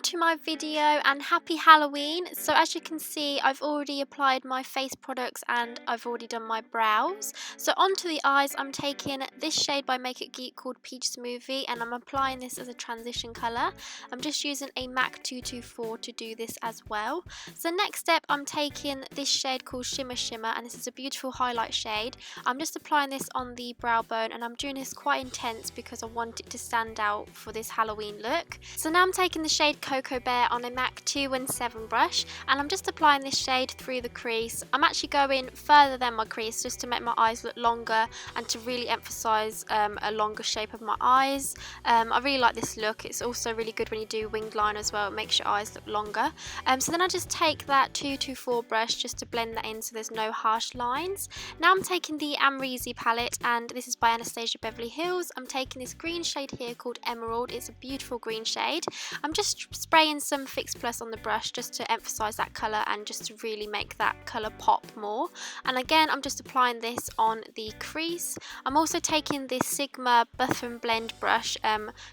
to my video, and happy Halloween. So as you can see, I've already applied my face products and I've already done my brows. So onto the eyes, I'm taking this shade by Make It Geek called Peach Smoothie, and I'm applying this as a transition colour. I'm just using a MAC 224 to do this as well. So next step, I'm taking this shade called Shimmer Shimmer, and this is a beautiful highlight shade. I'm just applying this on the brow bone, and I'm doing this quite intense because I want it to stand out for this Halloween look. So now I'm taking the shade Cocoa Bear on a MAC 217 brush, and I'm just applying this shade through the crease. I'm actually going further than my crease just to make my eyes look longer and to really emphasize a longer shape of my eyes. I really like this look. It's also really good when you do winged line as well. It makes your eyes look longer. So then I just take that 224 brush just to blend that in so there's no harsh lines. Now I'm taking the Amrezy palette, and this is by Anastasia Beverly Hills. I'm taking this green shade here called Emerald. It's a beautiful green shade. I'm just spraying some Fix Plus on the brush just to emphasize that color and just to really make that color pop more. And again, I'm just applying this on the crease. I'm also taking this Sigma Buff and Blend brush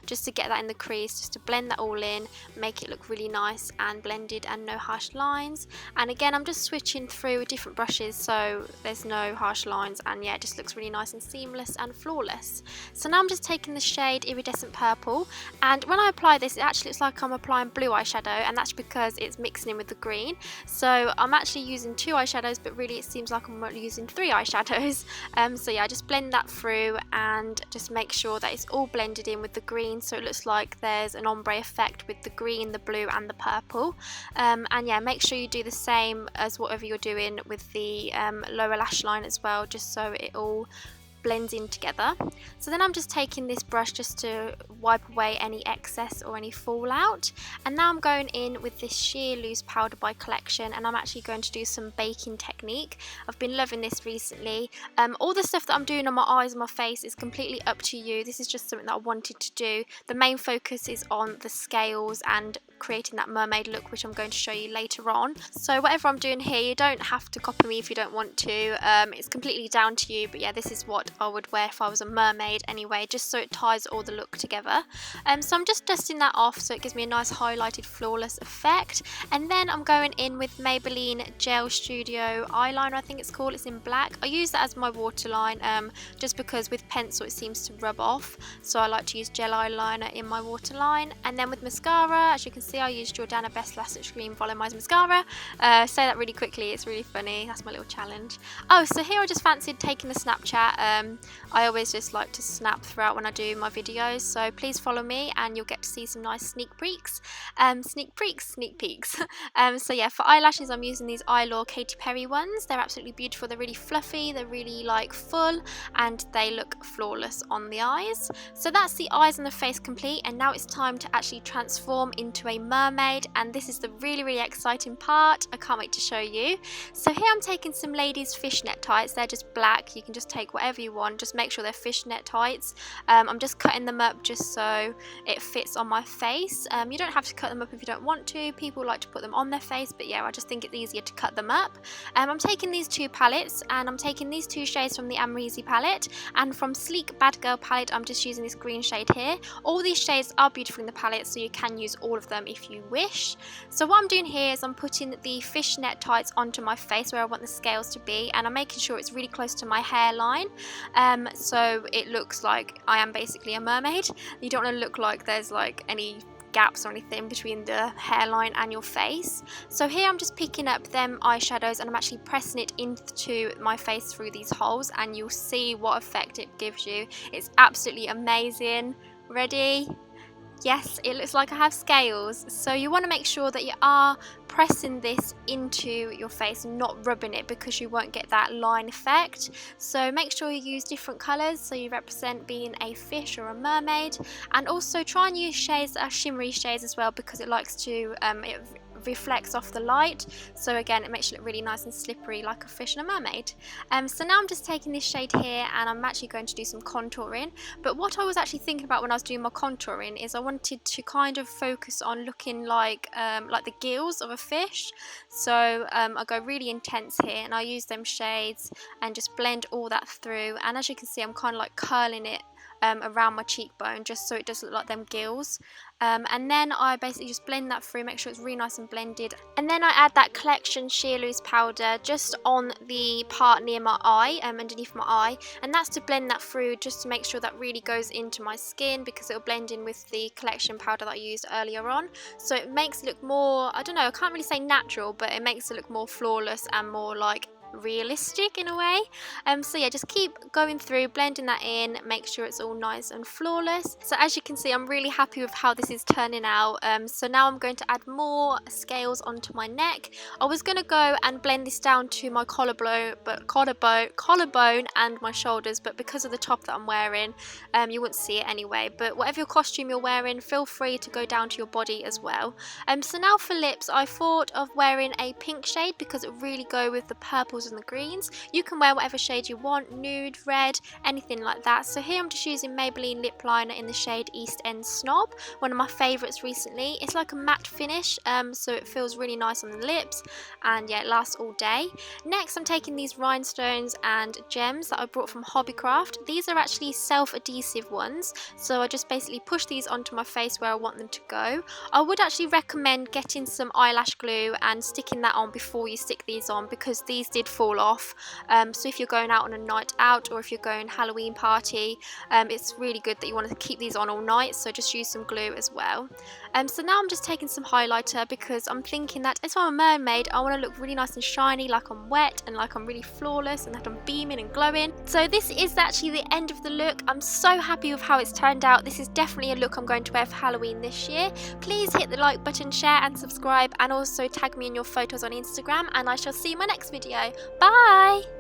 just to get that in the crease, just to blend that all in, make it look really nice and blended and no harsh lines. And again, I'm just switching through different brushes so there's no harsh lines, and yeah, it just looks really nice and seamless and flawless. So now I'm just taking the shade Iridescent Purple, and when I apply this, it actually looks like I'm applying blue eyeshadow, and that's because it's mixing in with the green. So I'm actually using 2 eyeshadows, but really it seems like I'm using 3 eyeshadows. So yeah, I just blend that through and just make sure that it's all blended in with the green, so it looks like there's an ombre effect with the green, the blue and the purple. And yeah, make sure you do the same as whatever you're doing with the lower lash line as well, just so it all blends in together. So then I'm just taking this brush just to wipe away any excess or any fallout, and now I'm going in with this sheer loose powder by Collection, and I'm actually going to do some baking technique. I've been loving this recently. All the stuff that I'm doing on my eyes and my face is completely up to you. This is just something that I wanted to do. The main focus is on the scales and creating that mermaid look, which I'm going to show you later on. So whatever I'm doing here, you don't have to copy me if you don't want to. It's completely down to you, but yeah, this is what I would wear if I was a mermaid anyway, just so it ties all the look together. So I'm just dusting that off so it gives me a nice highlighted flawless effect, and then I'm going in with Maybelline Gel Studio eyeliner, I think it's called. It's in black. I use that as my waterline just because with pencil it seems to rub off, so I like to use gel eyeliner in my waterline. And then with mascara, as you can see, I used Jordana Best Lash Cream Volumized Mascara. Say that really quickly, it's really funny. That's my little challenge. Oh, so here I just fancied taking the Snapchat. I always just like to snap throughout when I do my videos, so please follow me and you'll get to see some nice sneak peeks. So yeah, for eyelashes I'm using these Eyelaw Katy Perry ones. They're absolutely beautiful. They're really fluffy, they're really like full, and they look flawless on the eyes. So that's the eyes and the face complete, and now it's time to actually transform into a mermaid, and this is the really exciting part. I can't wait to show you. So here I'm taking some ladies fishnet tights. They're just black. You can just take whatever you want, just make sure they're fishnet tights. I'm just cutting them up just so it fits on my face. You don't have to cut them up if you don't want to. People like to put them on their face, but yeah, I just think it's easier to cut them up. I'm taking these 2 palettes, and I'm taking these 2 shades from the Amrezy palette, and from Sleek Bad Girl palette I'm just using this green shade here. All these shades are beautiful in the palette, so you can use all of them if you wish. So what I'm doing here is I'm putting the fishnet tights onto my face where I want the scales to be, and I'm making sure it's really close to my hairline, so it looks like I am basically a mermaid. You don't want to look like there's like any gaps or anything between the hairline and your face. So here I'm just picking up them eyeshadows and I'm actually pressing it into my face through these holes, and you'll see what effect it gives you. It's absolutely amazing. Ready? Yes, it looks like I have scales. So you want to make sure that you are pressing this into your face, not rubbing it, because you won't get that line effect. So make sure you use different colours so you represent being a fish or a mermaid, and also try and use shades that are shimmery shades as well, because it likes to it reflects off the light, so again it makes you look really nice and slippery like a fish and a mermaid. So now I'm just taking this shade here and I'm actually going to do some contouring, but what I was actually thinking about when I was doing my contouring is I wanted to kind of focus on looking like the gills of a fish. So I go really intense here and I use them shades and just blend all that through, and as you can see I'm kind of like curling it around my cheekbone just so it does look like them gills. And then I basically just blend that through, make sure it's really nice and blended. And then I add that Collection Sheer Loose powder just on the part near my eye, underneath my eye. And that's to blend that through, just to make sure that really goes into my skin, because it'll blend in with the collection powder that I used earlier on. So it makes it look more, I don't know, I can't really say natural, but it makes it look more flawless and more like realistic in a way. So yeah, just keep going through, blending that in, make sure it's all nice and flawless. So as you can see, I'm really happy with how this is turning out. So now I'm going to add more scales onto my neck. I was going to go and blend this down to my collarbone and my shoulders, but because of the top that I'm wearing, you wouldn't see it anyway. But whatever your costume you're wearing, feel free to go down to your body as well. So now for lips, I thought of wearing a pink shade because it would really go with the purples and the greens. You can wear whatever shade you want, nude, red, anything like that. So here I'm just using Maybelline lip liner in the shade East End Snob, one of my favourites recently. It's like a matte finish, so it feels really nice on the lips, and yeah, it lasts all day. Next, I'm taking these rhinestones and gems that I brought from Hobbycraft. These are actually self-adhesive ones, so I just basically push these onto my face where I want them to go. I would actually recommend getting some eyelash glue and sticking that on before you stick these on, because these did fall off. So if you're going out on a night out, or if you're going Halloween party, it's really good that you want to keep these on all night, so just use some glue as well. So now I'm just taking some highlighter, because I'm thinking that if I'm a mermaid, I want to look really nice and shiny, like I'm wet and like I'm really flawless and that I'm beaming and glowing. So this is actually the end of the look. I'm so happy with how it's turned out. This is definitely a look I'm going to wear for Halloween this year. Please hit the like button, share and subscribe, and also tag me in your photos on Instagram, and I shall see you in my next video. Bye!